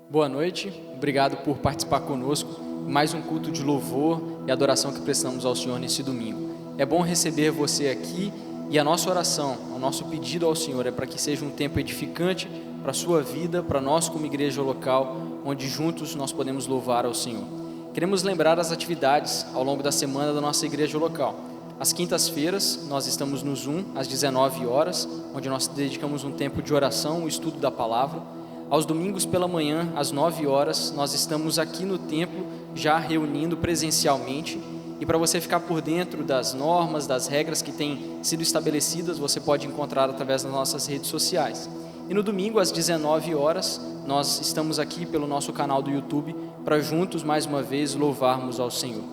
Boa noite, obrigado por participar conosco em mais um culto de louvor e adoração que prestamos ao Senhor nesse domingo. É bom receber você aqui e a nossa oração, o nosso pedido ao Senhor é para que seja um tempo edificante para a sua vida, para nós como igreja local, onde juntos nós podemos louvar ao Senhor. Queremos lembrar as atividades ao longo da semana da nossa igreja local. Às quintas-feiras nós estamos no Zoom às 19 horas, onde nós dedicamos um tempo de oração, o estudo da palavra. Aos domingos pela manhã, às 9 horas, nós estamos aqui no templo, já reunindo presencialmente. E para você ficar por dentro das normas, das regras que têm sido estabelecidas, você pode encontrar através das nossas redes sociais. E no domingo, às 19 horas, nós estamos aqui pelo nosso canal do YouTube, para juntos, mais uma vez, louvarmos ao Senhor.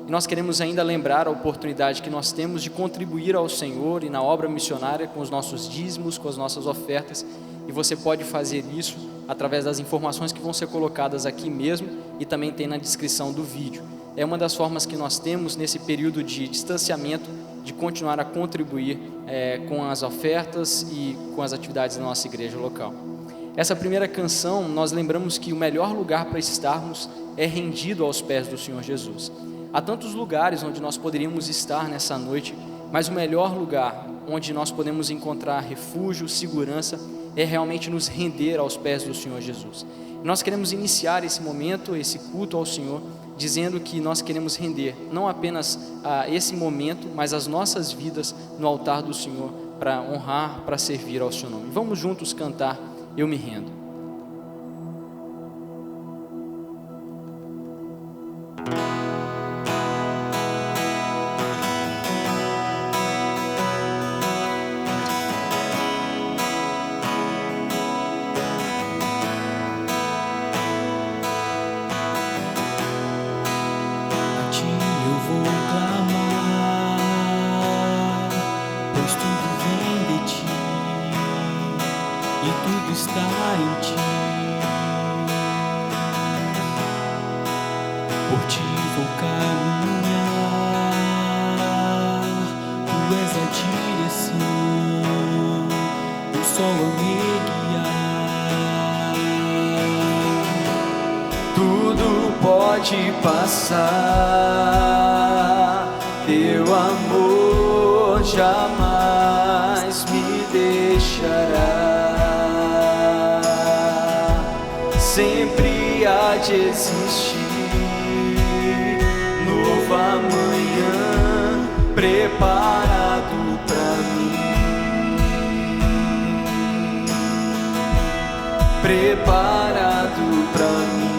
E nós queremos ainda lembrar a oportunidade que nós temos de contribuir ao Senhor e na obra missionária com os nossos dízimos, com as nossas ofertas. E você pode fazer isso através das informações que vão ser colocadas aqui mesmo e também tem na descrição do vídeo. É uma das formas que nós temos nesse período de distanciamento de continuar a contribuir com as ofertas e com as atividades da nossa igreja local. Essa primeira canção, nós lembramos que o melhor lugar para estarmos é rendido aos pés do Senhor Jesus. Há tantos lugares onde nós poderíamos estar nessa noite, mas o melhor lugar onde nós podemos encontrar refúgio, segurança, é realmente nos render aos pés do Senhor Jesus. Nós queremos iniciar esse momento, esse culto ao Senhor, dizendo que nós queremos render, não apenas esse momento, mas as nossas vidas no altar do Senhor, para honrar, para servir ao seu nome. Vamos juntos cantar Eu Me Rendo. Passar, teu amor jamais me deixará, sempre há de existir novo amanhã preparado pra mim, preparado pra mim.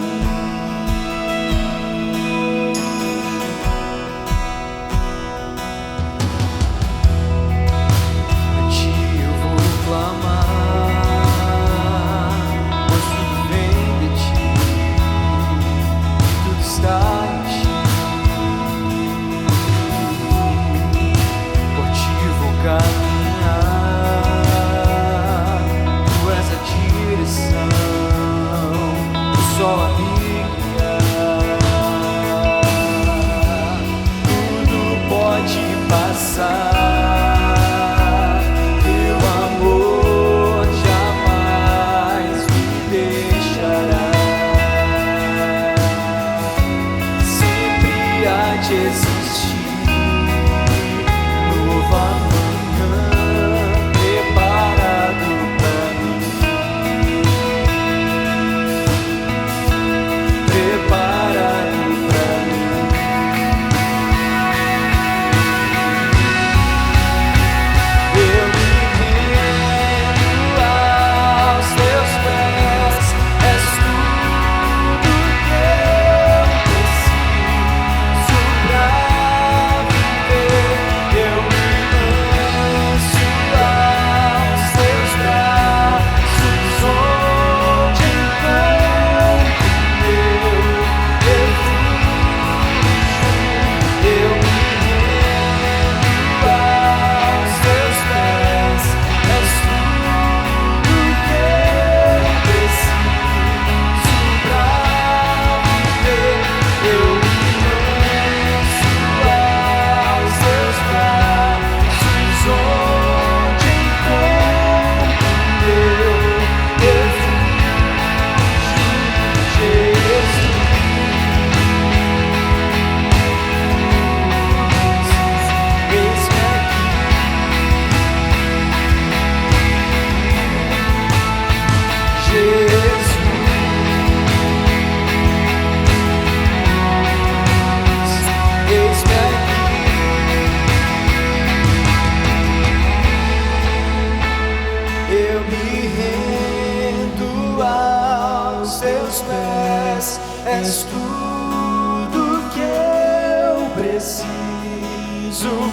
teus pés. És tudo que eu preciso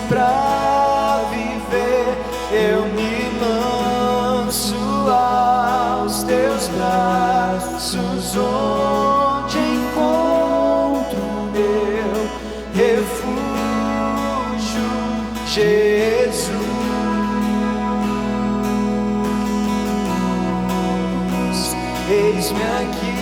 pra viver. Eu me lanço aos teus braços, onde encontro meu refúgio, Jesus. Eis-me aqui.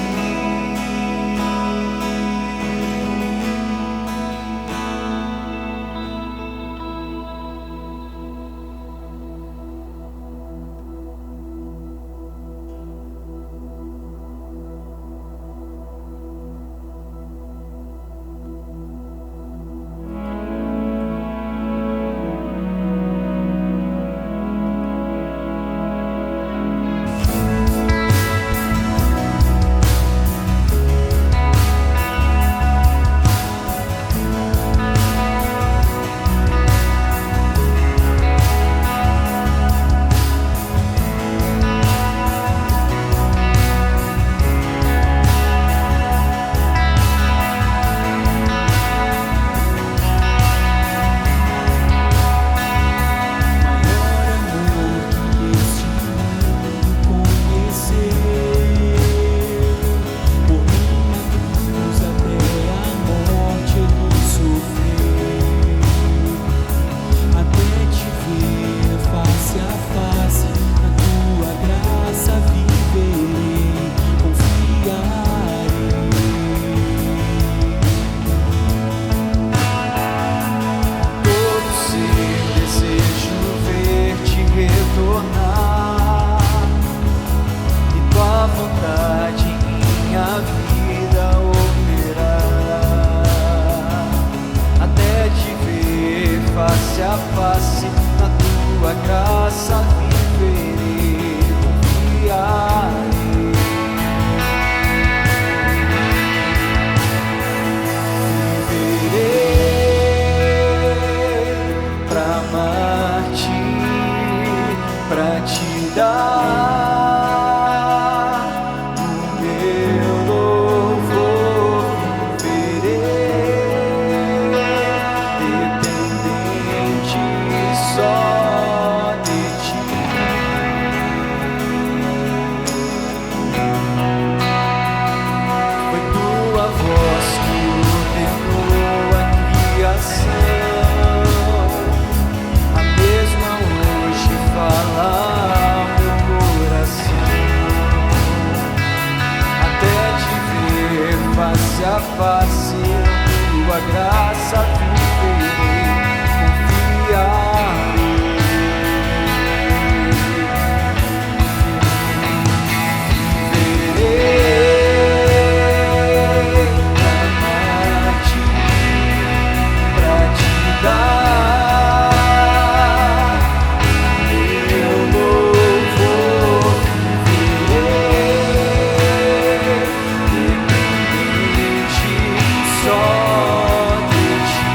Face a face, na tua graça viverei, confiarei. Viverei pra amar-te, pra te dar o meu louvor. Viverei só de ti. Foi tua voz que ordenou a criação, a mesma hoje fala ao meu coração. Até te ver face a face, tua graça viverei, confiarei. Viverei pra amar-te, pra te dar o meu louvor. Viverei dependente só de ti.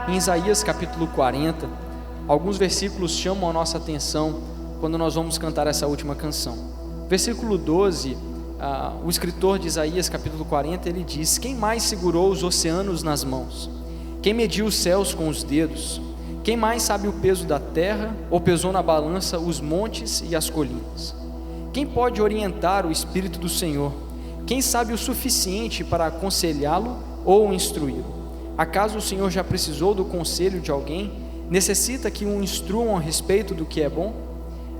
Em Isaías capítulo 40, alguns versículos chamam a nossa atenção quando nós vamos cantar essa última canção. Versículo 12, o escritor de Isaías capítulo 40, ele diz: quem mais segurou os oceanos nas mãos? Quem mediu os céus com os dedos? Quem mais sabe o peso da terra, ou pesou na balança os montes e as colinas? Quem pode orientar o Espírito do Senhor? Quem sabe o suficiente para aconselhá-lo ou instruí-lo? Acaso o Senhor já precisou do conselho de alguém? Necessita que o instruam a respeito do que é bom?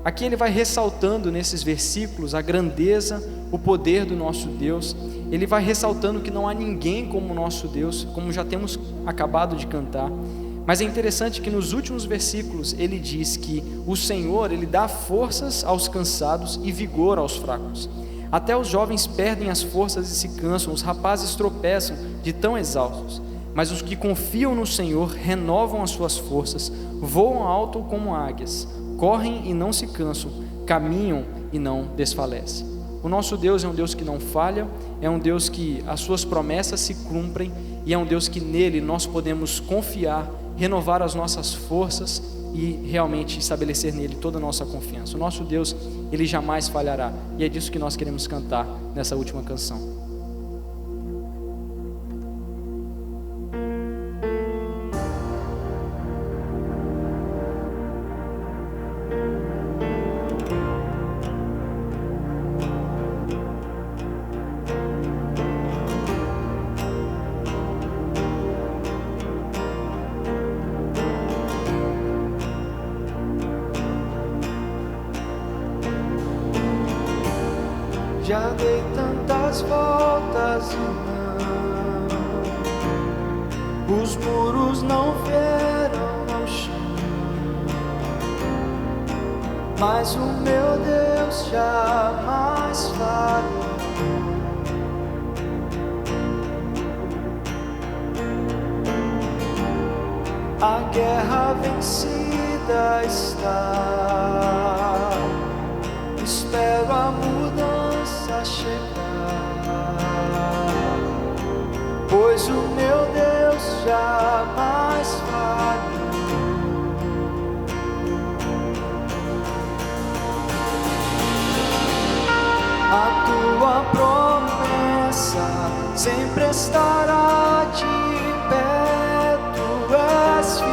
Aqui ele vai ressaltando nesses versículos a grandeza, o poder do nosso Deus. Ele vai ressaltando que não há ninguém como o nosso Deus, como já temos acabado de cantar. Mas é interessante que nos últimos versículos ele diz que o Senhor, ele dá forças aos cansados e vigor aos fracos. Até os jovens perdem as forças e se cansam, os rapazes tropeçam de tão exaustos. Mas os que confiam no Senhor renovam as suas forças, voam alto como águias, correm e não se cansam, caminham e não desfalecem. O nosso Deus é um Deus que não falha, é um Deus que as suas promessas se cumprem, e é um Deus que nele nós podemos confiar, renovar as nossas forças e realmente estabelecer nele toda a nossa confiança. O nosso Deus, ele jamais falhará, e é disso que nós queremos cantar nessa última canção. Já dei tantas voltas e não, os muros não vieram ao chão, mas o meu Deus jamais falhou. A guerra vencida está, espero a mudança chegar, pois o meu Deus jamais falhou. A tua promessa sempre estará de pé, tu és fiel,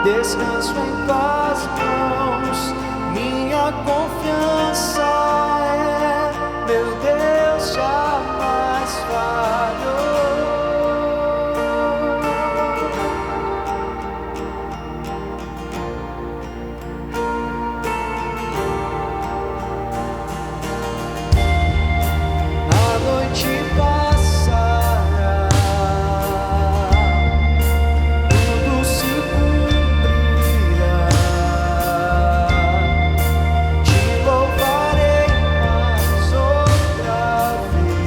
descanso em tuas mãos, minha confiança é, meu Deus jamais falhou. A noite passará, tudo se cumprirá, te louvarei mais outra vez.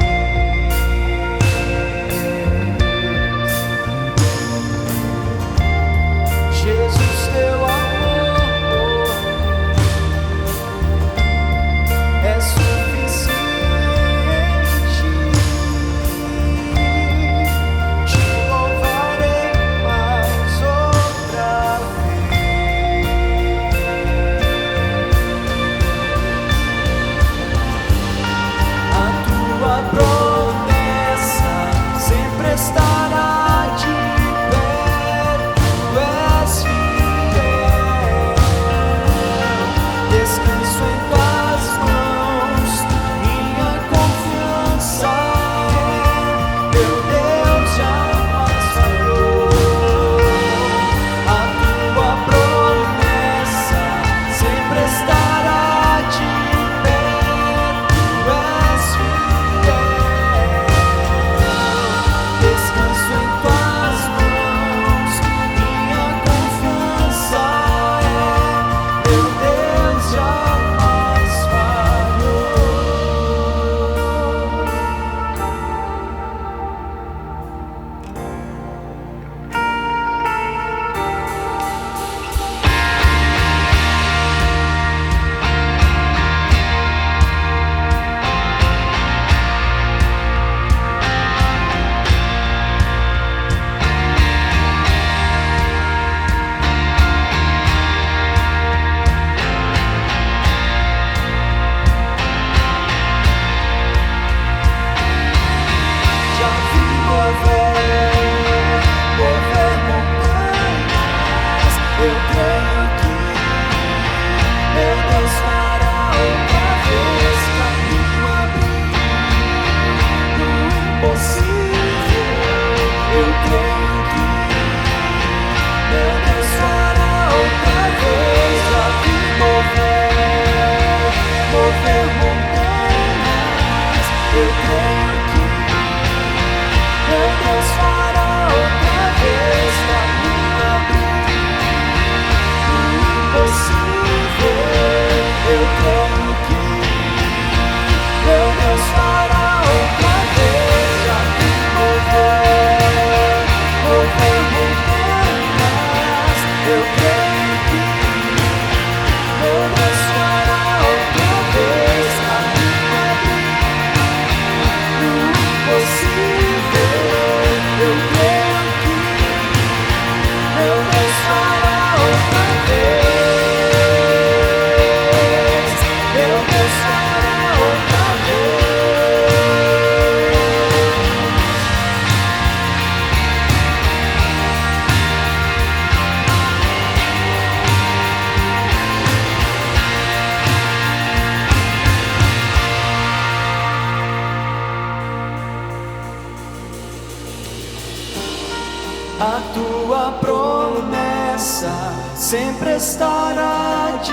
A tua promessa sempre estará de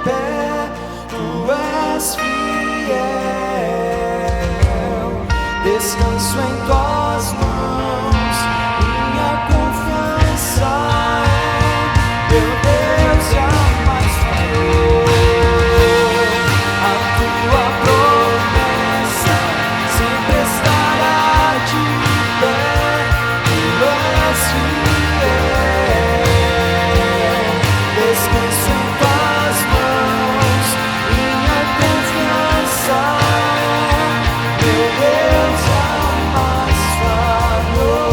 pé. Tu és fiel. Descanso em tuas mãos. Minha confiança é meu Deus jamais falhou. A tua promessa sempre estará de pé. Tu és fiel. Descanso em tuas mãos. Minha confiança é meu Deus jamais falhou.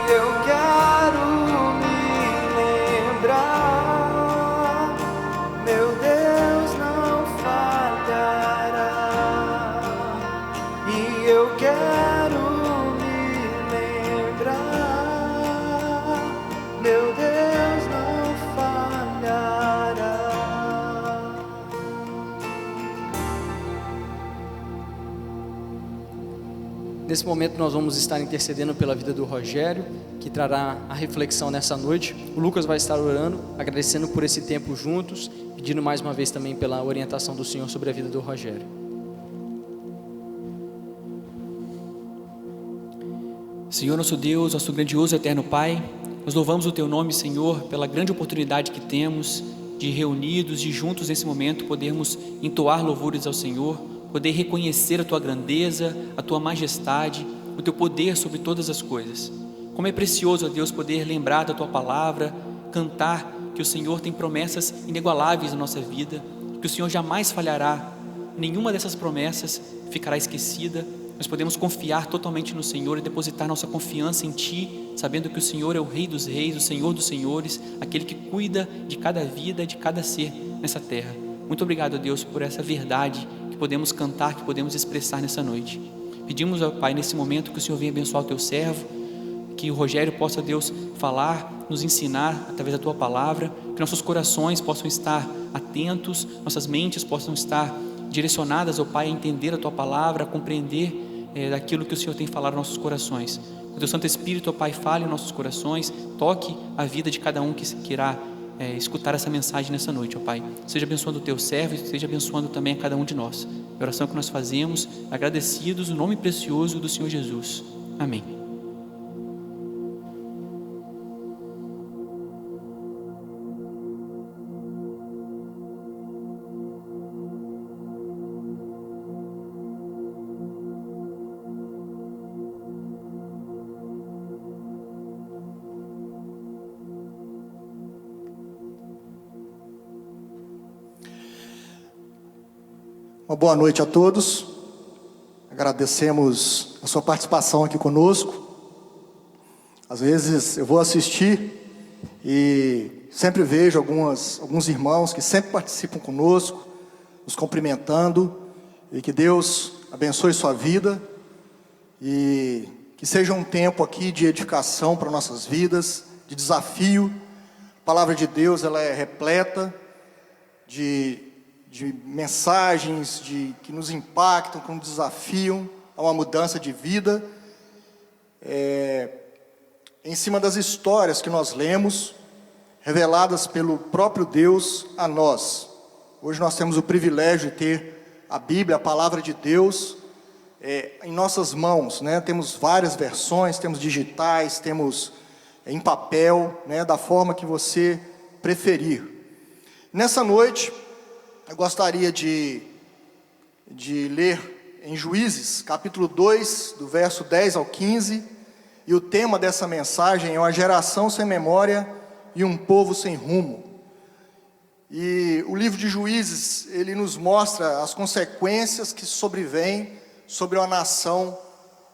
E eu quero me lembrar, meu Deus não falhará. E eu quero me lembrar, meu Deus não falhará. Nesse momento nós vamos estar intercedendo pela vida do Rogério, que trará a reflexão nessa noite. O Lucas vai estar orando, agradecendo por esse tempo juntos, pedindo mais uma vez também pela orientação do Senhor sobre a vida do Rogério. Senhor nosso Deus, nosso grandioso e eterno Pai, nós louvamos o Teu nome, Senhor, pela grande oportunidade que temos de reunidos, de juntos nesse momento podermos entoar louvores ao Senhor, poder reconhecer a Tua grandeza, a Tua majestade, o Teu poder sobre todas as coisas. Como é precioso, ó Deus, poder lembrar da Tua palavra, cantar que o Senhor tem promessas inigualáveis na nossa vida, que o Senhor jamais falhará, nenhuma dessas promessas ficará esquecida. Nós podemos confiar totalmente no Senhor e depositar nossa confiança em Ti, sabendo que o Senhor é o Rei dos Reis, o Senhor dos Senhores, aquele que cuida de cada vida, de cada ser nessa terra. Muito obrigado, Deus, por essa verdade que podemos cantar, que podemos expressar nessa noite. Pedimos ao Pai nesse momento que o Senhor venha abençoar o Teu servo, que o Rogério possa, Deus, falar, nos ensinar através da Tua palavra, que nossos corações possam estar atentos, nossas mentes possam estar direcionadas, ó Pai, a entender a Tua palavra, a compreender daquilo que o Senhor tem falado aos nossos corações. Que o Teu Santo Espírito, ó Pai, fale em nossos corações, toque a vida de cada um que irá escutar essa mensagem nessa noite, ó Pai. Seja abençoando o Teu servo e seja abençoando também a cada um de nós. A oração que nós fazemos, agradecidos no nome precioso do Senhor Jesus. Amém. Uma boa noite a todos. Agradecemos a sua participação aqui conosco. Às vezes eu vou assistir e sempre vejo alguns irmãos que sempre participam conosco, nos cumprimentando, e que Deus abençoe sua vida e que seja um tempo aqui de edificação para nossas vidas, de desafio. A palavra de Deus, ela é repleta de mensagens que nos impactam, que nos desafiam a uma mudança de vida, em cima das histórias que nós lemos, reveladas pelo próprio Deus a nós. Hoje nós temos o privilégio de ter a Bíblia, a palavra de Deus, em nossas mãos, né? Temos várias versões, temos digitais, temos em papel, né? Da forma que você preferir. Nessa noite, eu gostaria de ler em Juízes, capítulo 2, do verso 10 ao 15, e o tema dessa mensagem é uma geração sem memória e um povo sem rumo. E o livro de Juízes, ele nos mostra as consequências que sobrevêm sobre uma nação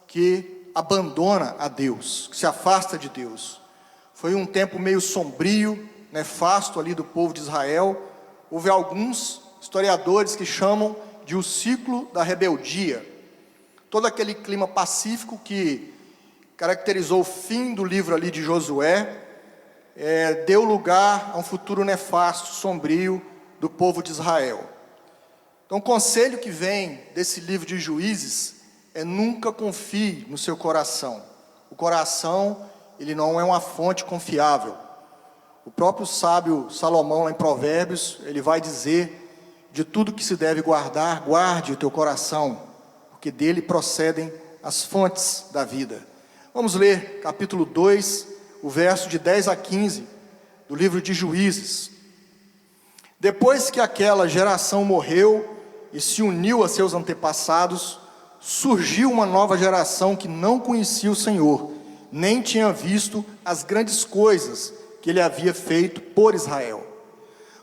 que abandona a Deus, que se afasta de Deus. Foi um tempo meio sombrio, nefasto ali do povo de Israel. Houve alguns historiadores que chamam de o ciclo da rebeldia. Todo aquele clima pacífico que caracterizou o fim do livro ali de Josué, deu lugar a um futuro nefasto, sombrio do povo de Israel. Então, o conselho que vem desse livro de Juízes é: nunca confie no seu coração. O coração, ele não é uma fonte confiável. O próprio sábio Salomão, lá em Provérbios, ele vai dizer: de tudo que se deve guardar, guarde o teu coração, porque dele procedem as fontes da vida. Vamos ler capítulo 2, o verso de 10 a 15, do livro de Juízes. Depois que aquela geração morreu e se uniu a seus antepassados, surgiu uma nova geração que não conhecia o Senhor, nem tinha visto as grandes coisas que ele havia feito por Israel.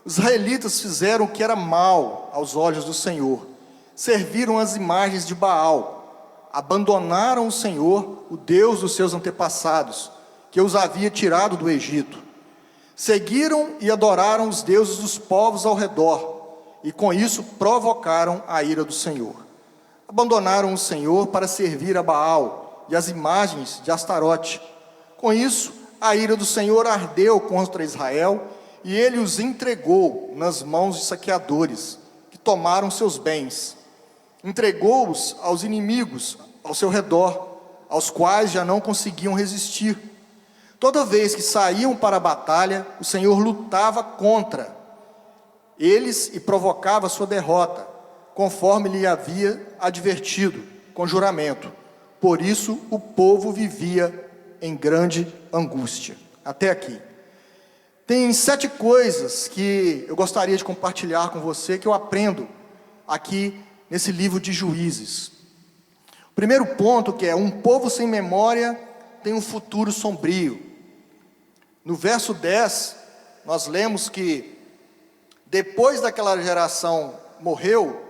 Os israelitas fizeram o que era mal aos olhos do Senhor, serviram as imagens de Baal, abandonaram o Senhor, o Deus dos seus antepassados, que os havia tirado do Egito. Seguiram e adoraram os deuses dos povos ao redor, e com isso provocaram a ira do Senhor. Abandonaram o Senhor para servir a Baal e as imagens de Astarote. Com isso, a ira do Senhor ardeu contra Israel, e ele os entregou nas mãos de saqueadores, que tomaram seus bens. Entregou-os aos inimigos ao seu redor, aos quais já não conseguiam resistir. Toda vez que saíam para a batalha, o Senhor lutava contra eles e provocava sua derrota, conforme lhe havia advertido com juramento. Por isso o povo vivia em grande angústia. Até aqui. Tem 7 coisas que eu gostaria de compartilhar com você, que eu aprendo aqui nesse livro de Juízes. O primeiro ponto, que é: um povo sem memória tem um futuro sombrio. No verso 10, nós lemos que depois daquela geração morreu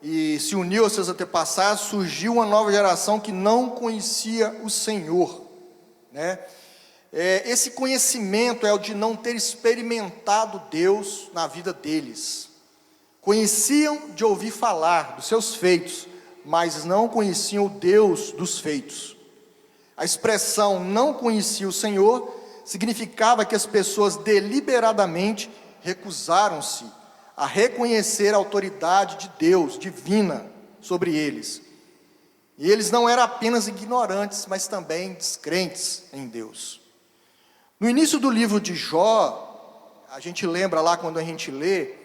e se uniu aos seus antepassados, surgiu uma nova geração que não conhecia o Senhor, né? Esse conhecimento é o de não ter experimentado Deus na vida deles. Conheciam de ouvir falar dos seus feitos, mas não conheciam o Deus dos feitos. A expressão "não conhecia o Senhor" significava que as pessoas deliberadamente recusaram-se a reconhecer a autoridade de Deus, divina, sobre eles. E eles não eram apenas ignorantes, mas também descrentes em Deus. No início do livro de Jó, a gente lembra lá quando a gente lê,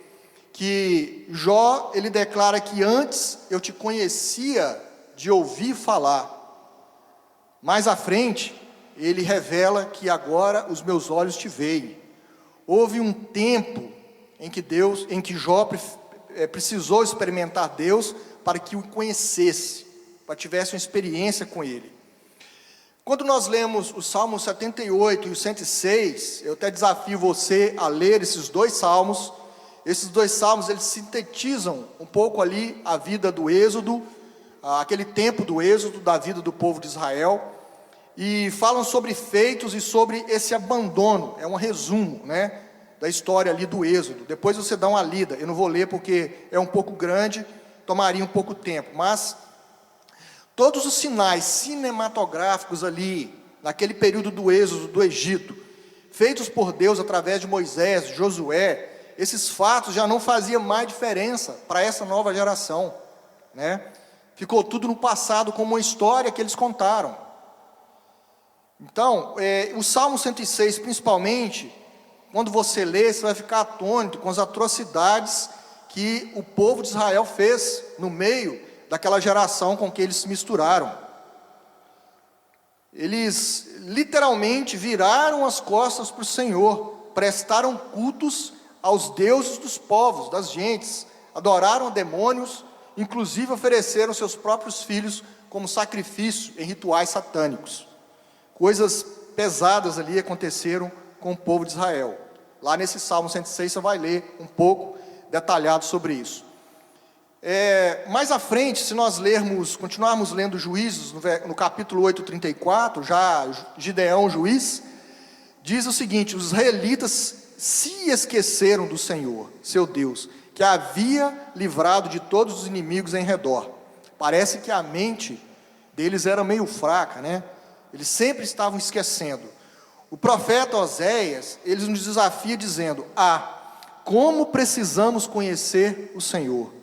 que Jó, ele declara que antes eu te conhecia de ouvir falar. Mais à frente, ele revela que agora os meus olhos te veem. Houve um tempo em que Jó precisou experimentar Deus para que o conhecesse, para que tivesse uma experiência com ele. Quando nós lemos o Salmo 78 e o 106, eu até desafio você a ler esses 2 salmos. Esses 2 salmos, eles sintetizam um pouco ali a vida do Êxodo, aquele tempo do Êxodo, da vida do povo de Israel, e falam sobre feitos e sobre esse abandono. É um resumo, né, da história ali do Êxodo. Depois você dá uma lida. Eu não vou ler porque é um pouco grande, tomaria um pouco tempo, mas todos os sinais cinematográficos ali, naquele período do Êxodo do Egito, feitos por Deus através de Moisés, de Josué, esses fatos já não faziam mais diferença para essa nova geração, né? Ficou tudo no passado como uma história que eles contaram. Então, o Salmo 106 principalmente, quando você lê, você vai ficar atônito com as atrocidades que o povo de Israel fez no meio daquela geração com que eles se misturaram. Eles literalmente viraram as costas para o Senhor, prestaram cultos aos deuses dos povos, das gentes, adoraram demônios, inclusive ofereceram seus próprios filhos como sacrifício em rituais satânicos. Coisas pesadas ali aconteceram com o povo de Israel. Lá nesse Salmo 106 você vai ler um pouco detalhado sobre isso. Mais à frente, se nós continuarmos lendo Juízes, no capítulo 8, 34, já Gideão, juiz, diz o seguinte: os israelitas se esqueceram do Senhor, seu Deus, que havia livrado de todos os inimigos em redor. Parece que a mente deles era meio fraca, né? Eles sempre estavam esquecendo. O profeta Oséias, ele nos desafia dizendo: como precisamos conhecer o Senhor.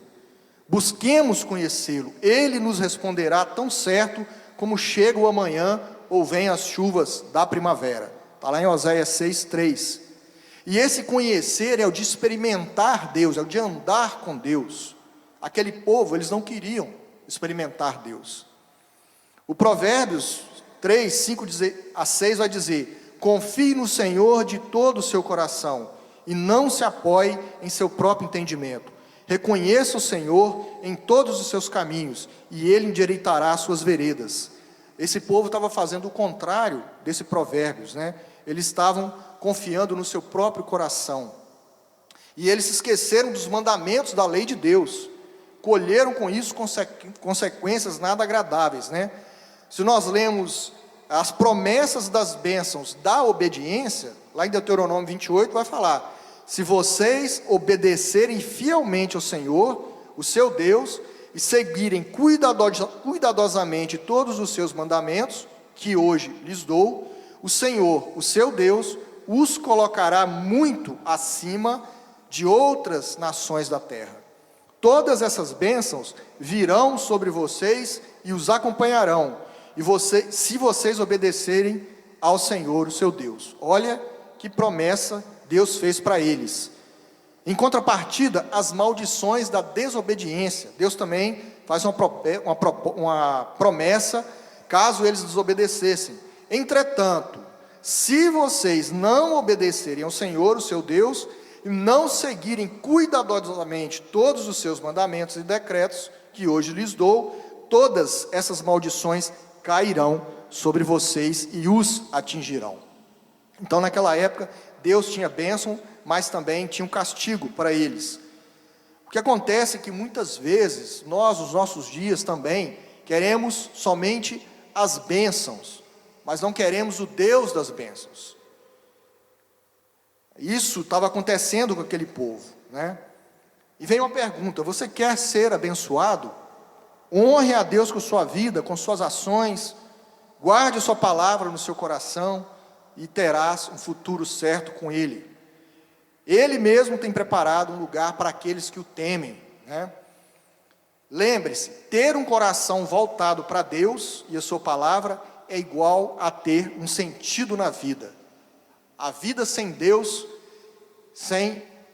Busquemos conhecê-lo, ele nos responderá tão certo como chega o amanhã ou vem as chuvas da primavera. Está lá em Oséias 6:3. E esse conhecer é o de experimentar Deus, é o de andar com Deus. Aquele povo, eles não queriam experimentar Deus. O Provérbios 3, 5-6 vai dizer: confie no Senhor de todo o seu coração e não se apoie em seu próprio entendimento. Reconheça o Senhor em todos os seus caminhos e Ele endireitará as suas veredas. Esse povo estava fazendo o contrário desse Provérbios, né? Eles estavam confiando no seu próprio coração. E eles se esqueceram dos mandamentos da lei de Deus. Colheram com isso consequências nada agradáveis, né? Se nós lemos as promessas das bênçãos da obediência, lá em Deuteronômio 28 vai falar: se vocês obedecerem fielmente ao Senhor, o seu Deus, e seguirem cuidadosamente todos os seus mandamentos, que hoje lhes dou, o Senhor, o seu Deus, os colocará muito acima de outras nações da terra. Todas essas bênçãos virão sobre vocês e os acompanharão, se vocês obedecerem ao Senhor, o seu Deus. Olha que promessa Deus fez para eles. Em contrapartida, as maldições da desobediência. Deus também faz uma promessa caso eles desobedecessem. Entretanto, se vocês não obedecerem ao Senhor, o seu Deus, e não seguirem cuidadosamente todos os seus mandamentos e decretos que hoje lhes dou, todas essas maldições cairão sobre vocês e os atingirão. Então, naquela época, Deus tinha bênção, mas também tinha um castigo para eles. O que acontece é que muitas vezes, nós, nos nossos dias também, queremos somente as bênçãos, mas não queremos o Deus das bênçãos. Isso estava acontecendo com aquele povo, né? E vem uma pergunta: você quer ser abençoado? Honre a Deus com sua vida, com suas ações, guarde a sua palavra no seu coração, e terás um futuro certo com Ele. Ele mesmo tem preparado um lugar para aqueles que o temem, né? Lembre-se, ter um coração voltado para Deus e a sua palavra é igual a ter um sentido na vida. A vida sem Deus,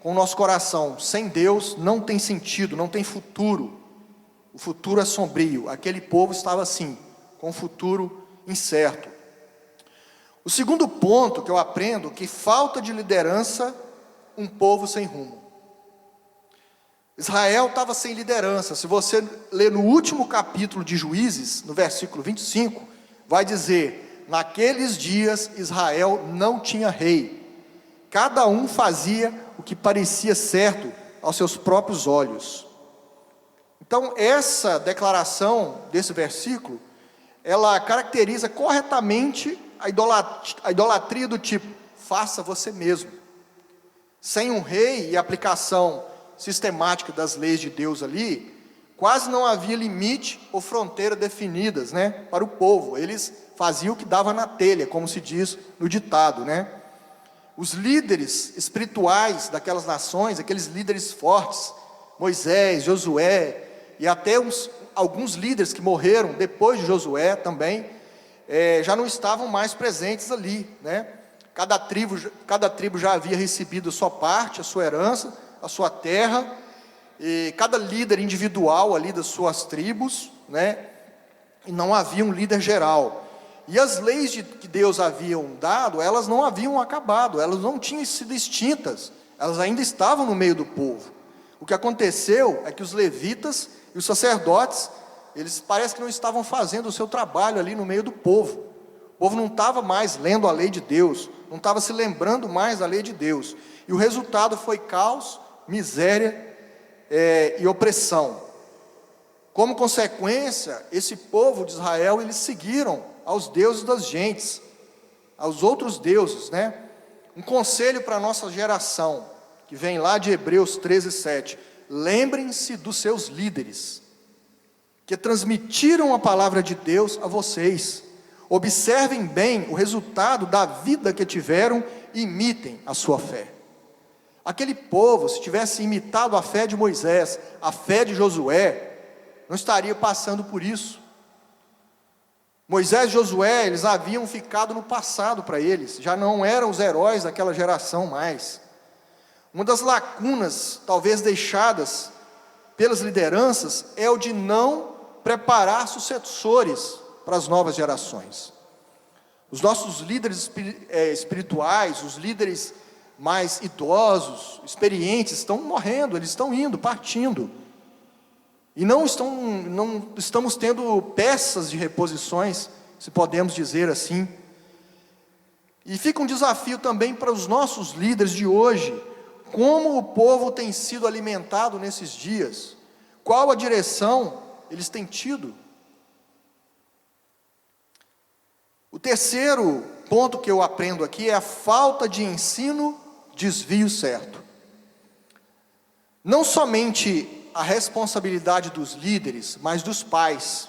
com o nosso coração sem Deus, não tem sentido, não tem futuro. O futuro é sombrio. Aquele povo estava assim, com um futuro incerto. O segundo ponto que eu aprendo, que falta de liderança, um povo sem rumo. Israel estava sem liderança. Se você ler no último capítulo de Juízes, no versículo 25, vai dizer: naqueles dias Israel não tinha rei. Cada um fazia o que parecia certo aos seus próprios olhos. Então, essa declaração desse versículo, ela caracteriza corretamente a idolatria do tipo: faça você mesmo. Sem um rei e aplicação sistemática das leis de Deus ali, quase não havia limite ou fronteira definidas, né, para o povo. Eles faziam o que dava na telha, como se diz no ditado, né? Os líderes espirituais daquelas nações, aqueles líderes fortes, Moisés, Josué, e até alguns líderes que morreram depois de Josué também, já não estavam mais presentes ali, né? Cada tribo já havia recebido a sua parte, a sua herança, a sua terra, e cada líder individual ali das suas tribos, né? E não havia um líder geral. E as leis que Deus havia dado, elas não haviam acabado, elas não tinham sido extintas, elas ainda estavam no meio do povo. O que aconteceu é que os levitas e os sacerdotes, eles parece que não estavam fazendo o seu trabalho ali no meio do povo. O povo não estava mais lendo a lei de Deus, não estava se lembrando mais da lei de Deus. E o resultado foi caos, miséria e opressão. Como consequência, esse povo de Israel, eles seguiram aos deuses das gentes, aos outros deuses, né? Um conselho para a nossa geração, que vem lá de Hebreus 13:7. Lembrem-se dos seus líderes, que transmitiram a palavra de Deus a vocês. Observem bem o resultado da vida que tiveram e imitem a sua fé. Aquele povo, se tivesse imitado a fé de Moisés, a fé de Josué, não estaria passando por isso. Moisés e Josué, eles haviam ficado no passado para eles, já não eram os heróis daquela geração mais. Uma das lacunas, talvez deixadas pelas lideranças, é o de não preparar sucessores para as novas gerações. Os nossos líderes espirituais, os líderes mais idosos, experientes, estão morrendo, eles estão indo, partindo. E não estamos tendo peças de reposições, se podemos dizer assim. E fica um desafio também para os nossos líderes de hoje, como o povo tem sido alimentado nesses dias, qual a direção eles têm tido. O terceiro ponto que eu aprendo aqui é a falta de ensino, desvio certo. Não somente a responsabilidade dos líderes, mas dos pais.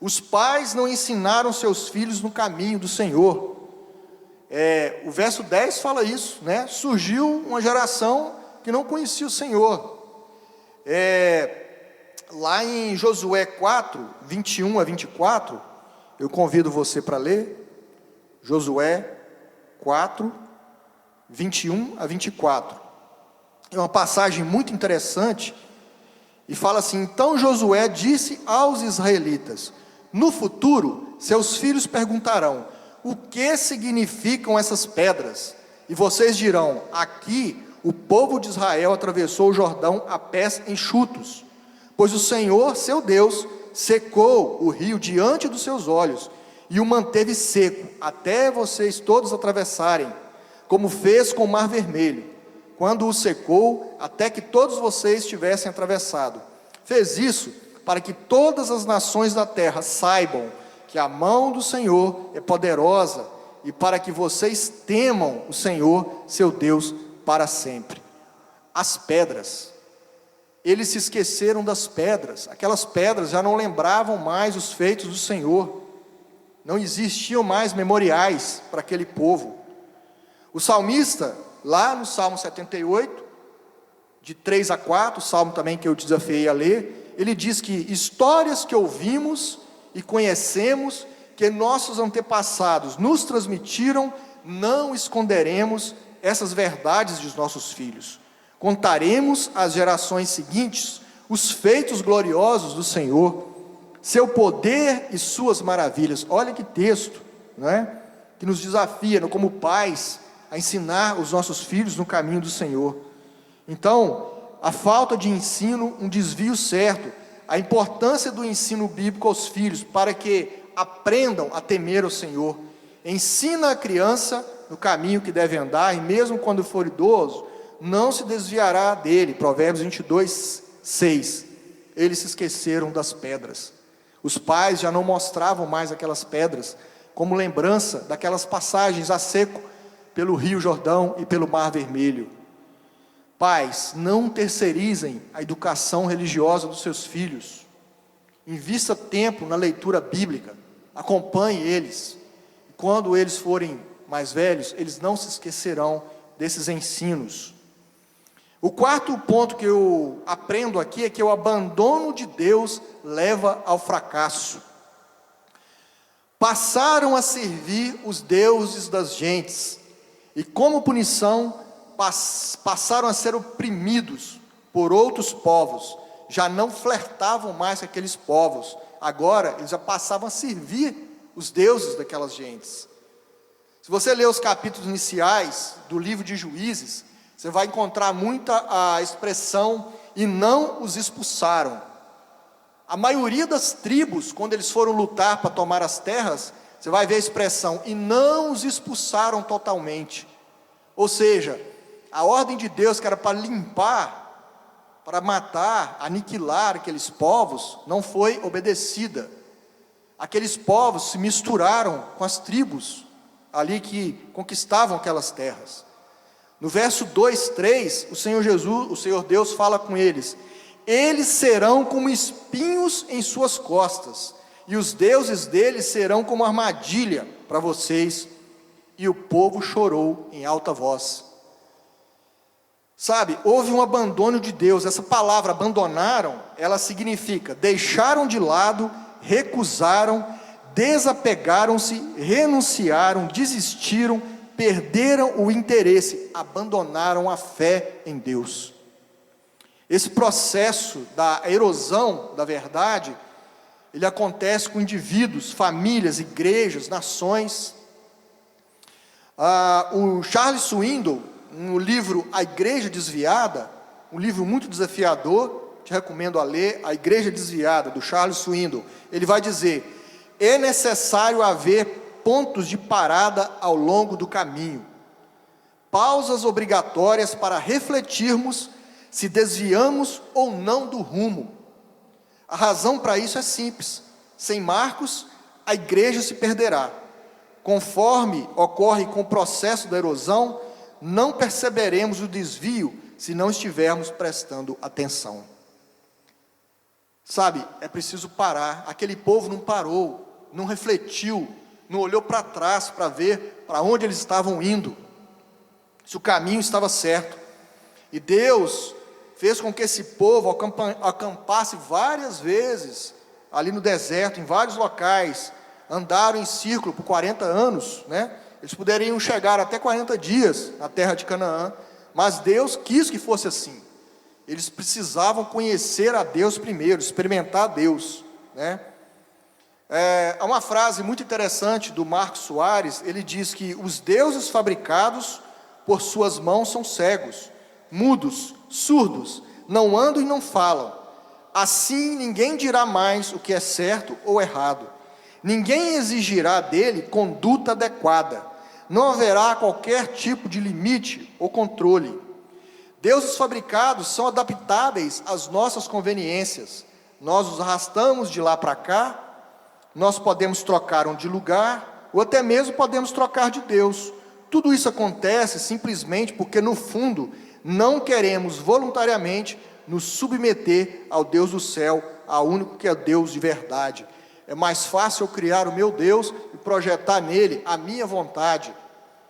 Os pais não ensinaram seus filhos no caminho do Senhor. O verso 10 fala isso, né? Surgiu uma geração que não conhecia o Senhor. Lá em Josué 4, 21 a 24, eu convido você para ler. Josué 4, 21 a 24. É uma passagem muito interessante. E fala assim: então Josué disse aos israelitas: no futuro, seus filhos perguntarão: o que significam essas pedras? E vocês dirão: aqui o povo de Israel atravessou o Jordão a pés enxutos, pois o Senhor, seu Deus, secou o rio diante dos seus olhos, e o manteve seco, até vocês todos atravessarem, como fez com o Mar Vermelho, quando o secou, até que todos vocês tivessem atravessado. Fez isso para que todas as nações da terra saibam que a mão do Senhor é poderosa, e para que vocês temam o Senhor, seu Deus, para sempre. As pedras, eles se esqueceram das pedras. Aquelas pedras já não lembravam mais os feitos do Senhor, não existiam mais memoriais para aquele povo. O salmista, lá no Salmo 78, de 3 a 4, o salmo também que eu desafiei a ler, ele diz que histórias que ouvimos e conhecemos, que nossos antepassados nos transmitiram, não esconderemos essas verdades dos nossos filhos. Contaremos às gerações seguintes os feitos gloriosos do Senhor, seu poder e suas maravilhas. Olha que texto, não é? Que nos desafia, como pais, a ensinar os nossos filhos no caminho do Senhor. Então, a falta de ensino, um desvio certo, a importância do ensino bíblico aos filhos, para que aprendam a temer o Senhor. Ensina a criança no caminho que deve andar, e mesmo quando for idoso, não se desviará dele. Provérbios 22, 6. Eles se esqueceram das pedras. Os pais já não mostravam mais aquelas pedras, como lembrança daquelas passagens a seco, pelo Rio Jordão e pelo Mar Vermelho. Pais, não terceirizem a educação religiosa dos seus filhos. Invista tempo na leitura bíblica, acompanhe eles. Quando eles forem mais velhos, eles não se esquecerão desses ensinos. O quarto ponto que eu aprendo aqui é que o abandono de Deus leva ao fracasso. Passaram a servir os deuses das gentes, e como punição, passaram a ser oprimidos por outros povos. Já não flertavam mais com aqueles povos, agora eles já passavam a servir os deuses daquelas gentes. Se você ler os capítulos iniciais do livro de Juízes, você vai encontrar muita a expressão: e não os expulsaram. A maioria das tribos, quando eles foram lutar para tomar as terras, você vai ver a expressão: e não os expulsaram totalmente. Ou seja, a ordem de Deus, que era para limpar, para matar, aniquilar aqueles povos, não foi obedecida. Aqueles povos se misturaram com as tribos ali que conquistavam aquelas terras. No verso 2, 3, o Senhor Deus fala com eles: eles serão como espinhos em suas costas, e os deuses deles serão como armadilha para vocês. E o povo chorou em alta voz. Sabe, houve um abandono de Deus. Essa palavra abandonaram, ela significa deixaram de lado, recusaram, desapegaram-se, renunciaram, desistiram, perderam o interesse, abandonaram a fé em Deus. Esse processo da erosão da verdade, ele acontece com indivíduos, famílias, igrejas, nações. O Charles Swindoll, no livro A Igreja Desviada, um livro muito desafiador, te recomendo a ler, A Igreja Desviada, do Charles Swindoll, ele vai dizer: é necessário haver pontos de parada ao longo do caminho, pausas obrigatórias para refletirmos se desviamos ou não do rumo. A razão para isso é simples: sem marcos, a igreja se perderá. Conforme ocorre com o processo da erosão, não perceberemos o desvio se não estivermos prestando atenção. Sabe, é preciso parar. Aquele povo não parou, não refletiu, não olhou para trás para ver para onde eles estavam indo, se o caminho estava certo. E Deus fez com que esse povo acampasse várias vezes ali no deserto, em vários locais, andaram em círculo por 40 anos, né? Eles poderiam chegar até 40 dias na terra de Canaã, mas Deus quis que fosse assim. Eles precisavam conhecer a Deus primeiro, experimentar a Deus, né? Há uma frase muito interessante do Marcos Soares. Ele diz que os deuses fabricados por suas mãos são cegos, mudos, surdos, não andam e não falam. Assim ninguém dirá mais o que é certo ou errado. Ninguém exigirá dele conduta adequada. Não haverá qualquer tipo de limite ou controle. Deuses fabricados são adaptáveis às nossas conveniências. Nós os arrastamos de lá para cá, nós podemos trocar de lugar, ou até mesmo podemos trocar de Deus. Tudo isso acontece simplesmente porque, no fundo, não queremos voluntariamente nos submeter ao Deus do céu, ao único que é Deus de verdade. É mais fácil eu criar o meu Deus e projetar nele a minha vontade,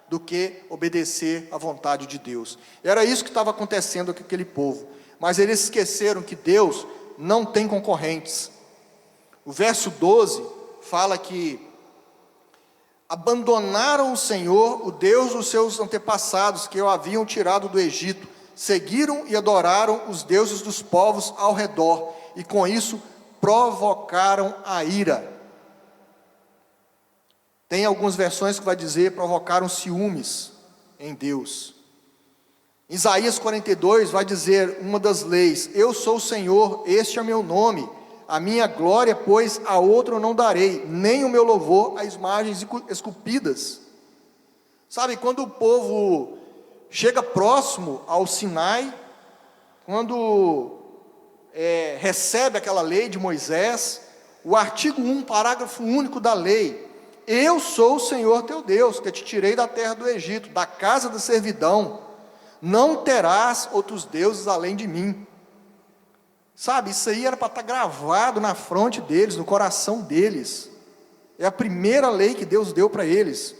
do que obedecer à vontade de Deus. Era isso que estava acontecendo com aquele povo. Mas eles esqueceram que Deus não tem concorrentes. O verso 12 fala que abandonaram o Senhor, o Deus dos seus antepassados, que o haviam tirado do Egito, seguiram e adoraram os deuses dos povos ao redor, e com isso provocaram a ira. Tem algumas versões que vai dizer provocaram ciúmes em Deus. Isaías 42 vai dizer uma das leis: eu sou o Senhor, este é meu nome, a minha glória, pois a outro eu não darei, nem o meu louvor às imagens esculpidas. Sabe, quando o povo chega próximo ao Sinai, quando recebe aquela lei de Moisés, o artigo 1, parágrafo único da lei: eu sou o Senhor teu Deus, que te tirei da terra do Egito, da casa da servidão, não terás outros deuses além de mim. Sabe, isso aí era para estar gravado na fronte deles, no coração deles. É a primeira lei que Deus deu para eles.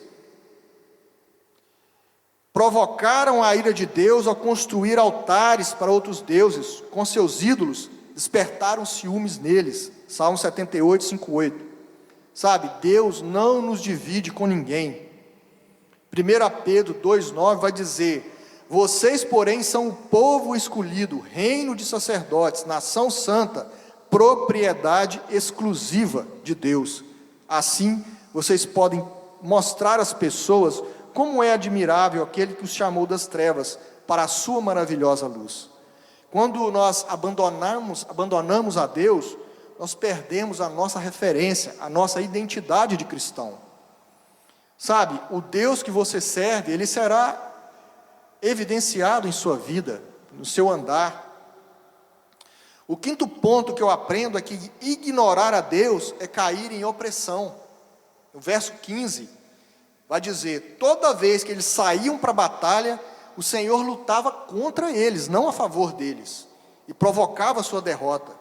Provocaram a ira de Deus ao construir altares para outros deuses, com seus ídolos, despertaram ciúmes neles. Salmo 78, 5:8. Sabe, Deus não nos divide com ninguém. 1 Pedro 2,9 vai dizer: vocês, porém, são o povo escolhido, reino de sacerdotes, nação santa, propriedade exclusiva de Deus. Assim, vocês podem mostrar às pessoas como é admirável aquele que os chamou das trevas para a sua maravilhosa luz. Quando nós abandonamos a Deus, nós perdemos a nossa referência, a nossa identidade de cristão. Sabe, o Deus que você serve, ele será evidenciado em sua vida, no seu andar. O quinto ponto que eu aprendo é que ignorar a Deus é cair em opressão. No verso 15, vai dizer: toda vez que eles saíam para a batalha, o Senhor lutava contra eles, não a favor deles, e provocava a sua derrota,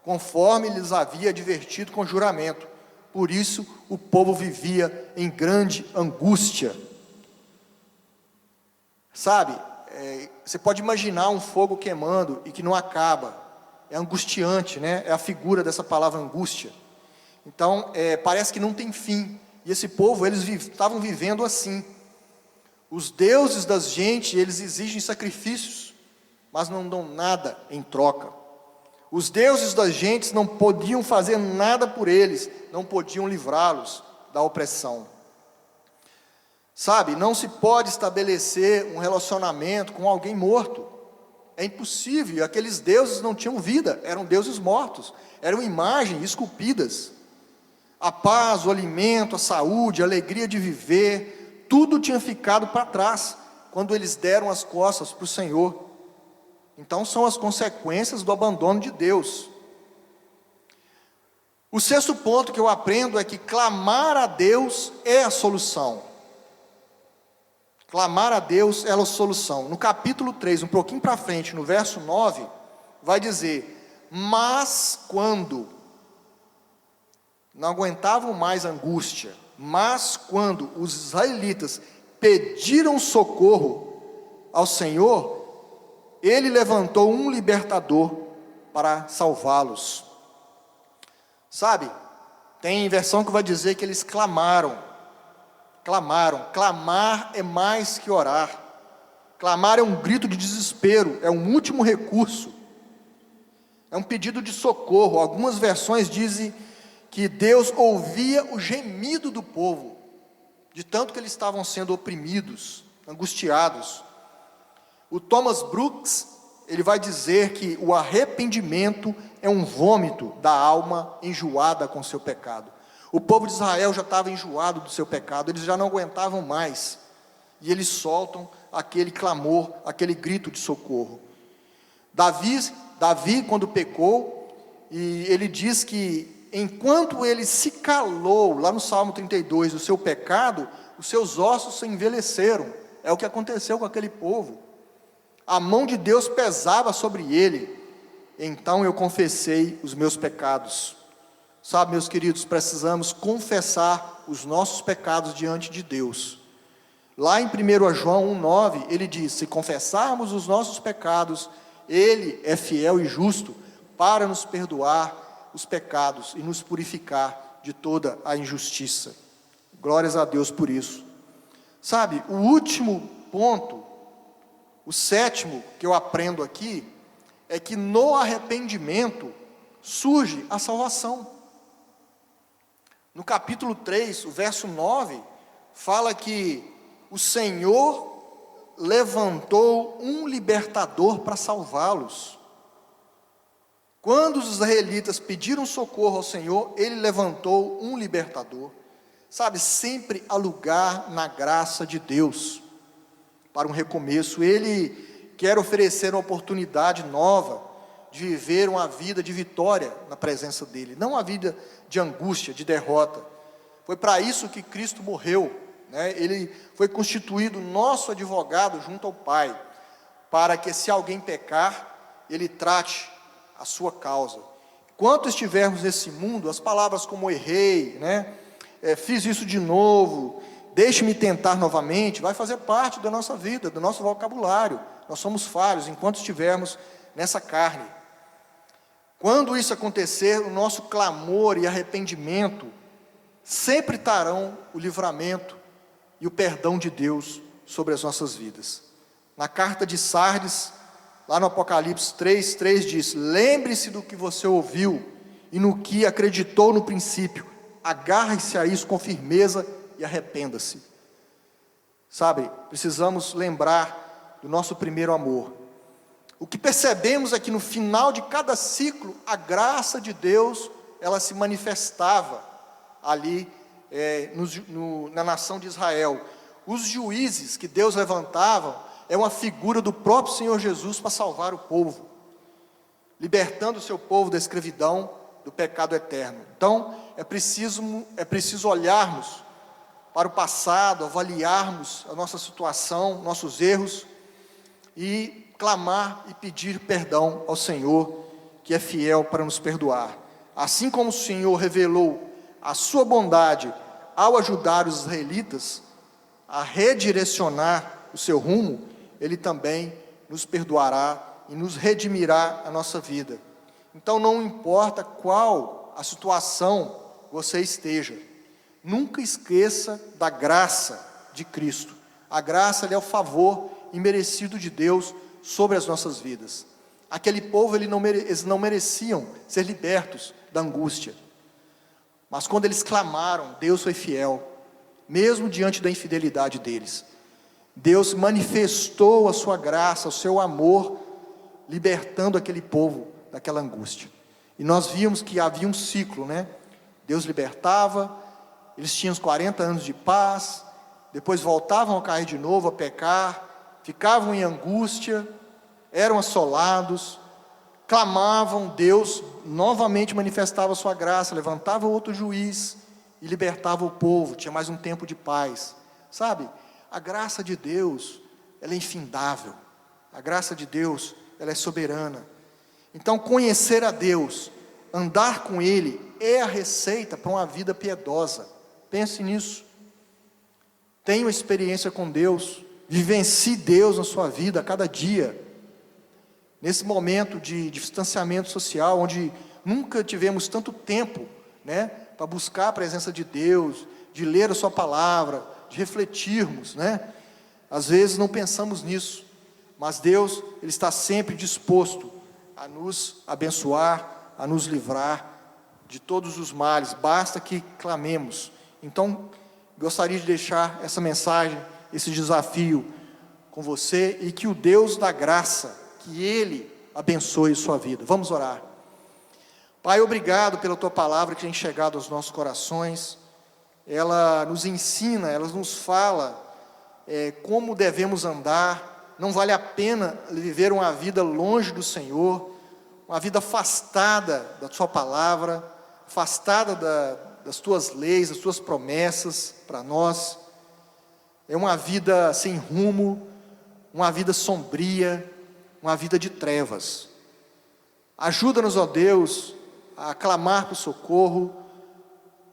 conforme lhes havia advertido com juramento. Por isso o povo vivia em grande angústia. Sabe, você pode imaginar um fogo queimando e que não acaba. É angustiante, né? É a figura dessa palavra angústia. Então, parece que não tem fim. E esse povo, eles estavam vivendo assim. Os deuses das gentes, eles exigem sacrifícios, mas não dão nada em troca. Os deuses das gentes não podiam fazer nada por eles, não podiam livrá-los da opressão. Sabe, não se pode estabelecer um relacionamento com alguém morto. É impossível, aqueles deuses não tinham vida, eram deuses mortos, eram imagens esculpidas. A paz, o alimento, a saúde, a alegria de viver, tudo tinha ficado para trás, quando eles deram as costas para o Senhor. Então são as consequências do abandono de Deus. O sexto ponto que eu aprendo é que clamar a Deus é a solução. Clamar a Deus é a solução. No capítulo 3, um pouquinho para frente, no verso 9, vai dizer: mas quando não aguentavam mais a angústia, mas quando os israelitas pediram socorro ao Senhor, Ele levantou um libertador para salvá-los. Sabe, tem versão que vai dizer que eles clamaram. Clamar é mais que orar. Clamar é um grito de desespero, é um último recurso. É um pedido de socorro. Algumas versões dizem que Deus ouvia o gemido do povo, de tanto que eles estavam sendo oprimidos, angustiados. O Thomas Brooks, ele vai dizer que o arrependimento é um vômito da alma enjoada com seu pecado. O povo de Israel já estava enjoado do seu pecado, eles já não aguentavam mais. E eles soltam aquele clamor, aquele grito de socorro. Davi, quando pecou, e ele diz que enquanto ele se calou, lá no Salmo 32, o seu pecado, os seus ossos se envelheceram. É o que aconteceu com aquele povo. A mão de Deus pesava sobre ele. Então eu confessei os meus pecados. Sabe, meus queridos, precisamos confessar os nossos pecados diante de Deus. Lá em 1 João 1,9, ele diz: se confessarmos os nossos pecados, Ele é fiel e justo para nos perdoar os pecados e nos purificar de toda a injustiça. Glórias a Deus por isso. Sabe, o último ponto, o sétimo que eu aprendo aqui, é que no arrependimento surge a salvação. No capítulo 3, o verso 9, fala que o Senhor levantou um libertador para salvá-los. Quando os israelitas pediram socorro ao Senhor, Ele levantou um libertador. Sabe, sempre há lugar na graça de Deus para um recomeço. Ele quer oferecer uma oportunidade nova de viver uma vida de vitória na presença dEle, não uma vida de angústia, de derrota. Foi para isso que Cristo morreu, né? Ele foi constituído nosso advogado junto ao Pai, para que se alguém pecar, Ele trate a sua causa. Enquanto estivermos nesse mundo, as palavras como errei, né? Fiz isso de novo, deixe-me tentar novamente, vai fazer parte da nossa vida, do nosso vocabulário. Nós somos falhos enquanto estivermos nessa carne. Quando isso acontecer, o nosso clamor e arrependimento sempre trarão o livramento e o perdão de Deus sobre as nossas vidas. Na carta de Sardes, lá no Apocalipse 3:3 diz: lembre-se do que você ouviu e no que acreditou no princípio, agarre-se a isso com firmeza e arrependa-se. Sabe, precisamos lembrar do nosso primeiro amor. O que percebemos é que no final de cada ciclo, a graça de Deus, ela se manifestava ali na nação de Israel. Os juízes que Deus levantava, é uma figura do próprio Senhor Jesus para salvar o povo, libertando o seu povo da escravidão, do pecado eterno. Então, é preciso olharmos para o passado, avaliarmos a nossa situação, nossos erros, e clamar e pedir perdão ao Senhor, que é fiel para nos perdoar. Assim como o Senhor revelou a sua bondade ao ajudar os israelitas a redirecionar o seu rumo, Ele também nos perdoará e nos redimirá a nossa vida. Então não importa qual a situação você esteja, nunca esqueça da graça de Cristo. A graça é o favor imerecido de Deus sobre as nossas vidas. Aquele povo, eles não mereciam ser libertos da angústia. Mas quando eles clamaram, Deus foi fiel, mesmo diante da infidelidade deles. Deus manifestou a sua graça, o seu amor, libertando aquele povo daquela angústia. E nós vimos que havia um ciclo, né? Deus libertava, eles tinham os 40 anos de paz, depois voltavam a cair de novo, a pecar, ficavam em angústia, eram assolados, clamavam, Deus novamente manifestava a sua graça, levantava outro juiz e libertava o povo, tinha mais um tempo de paz. Sabe, a graça de Deus, ela é infindável, a graça de Deus, ela é soberana. Então conhecer a Deus, andar com Ele, é a receita para uma vida piedosa. Pense nisso. Tenha uma experiência com Deus, vivencie Deus na sua vida a cada dia. Nesse momento de distanciamento social, onde nunca tivemos tanto tempo, né, para buscar a presença de Deus, de ler a sua palavra, de refletirmos, né? Às vezes não pensamos nisso, mas Deus, Ele está sempre disposto a nos abençoar, a nos livrar de todos os males, basta que clamemos. Então, gostaria de deixar essa mensagem, esse desafio com você, e que o Deus da graça, que Ele abençoe sua vida. Vamos orar. Pai, obrigado pela Tua palavra que tem chegado aos nossos corações. Ela nos ensina, ela nos fala como devemos andar. Não vale a pena viver uma vida longe do Senhor, uma vida afastada da Sua palavra, afastada das Tuas leis, das Tuas promessas para nós. É uma vida sem rumo, uma vida sombria, uma vida de trevas. Ajuda-nos, ó Deus, a clamar por socorro,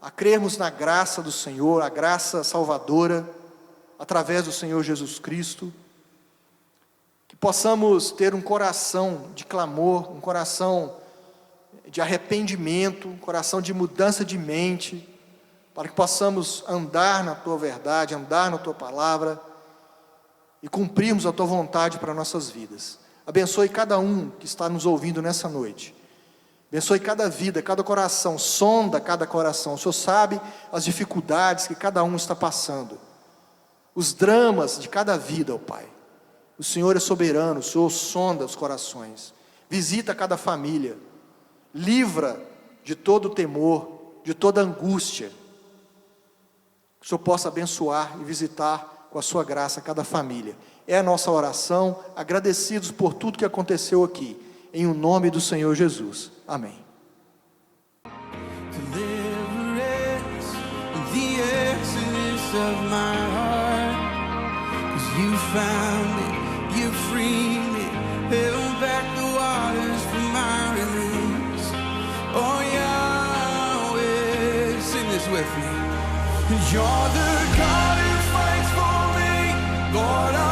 a crermos na graça do Senhor, a graça salvadora, através do Senhor Jesus Cristo, que possamos ter um coração de clamor, um coração de arrependimento, um coração de mudança de mente, para que possamos andar na Tua verdade, andar na Tua palavra, e cumprirmos a Tua vontade para nossas vidas. Abençoe cada um que está nos ouvindo nessa noite. Abençoe cada vida, cada coração, sonda cada coração. O Senhor sabe as dificuldades que cada um está passando, os dramas de cada vida, ó Pai. O Senhor é soberano, o Senhor sonda os corações. Visita cada família, livra de todo temor, de toda angústia. Que o Senhor possa abençoar e visitar com a sua graça cada família. É a nossa oração, agradecidos por tudo que aconteceu aqui, em o nome do Senhor Jesus. Amém. Deliverance, the exodus of my heart, 'cause you found it, you freed me, held back the waters from my release. Oh Yahweh, sing this with me. You're the God who fights for me, Lord.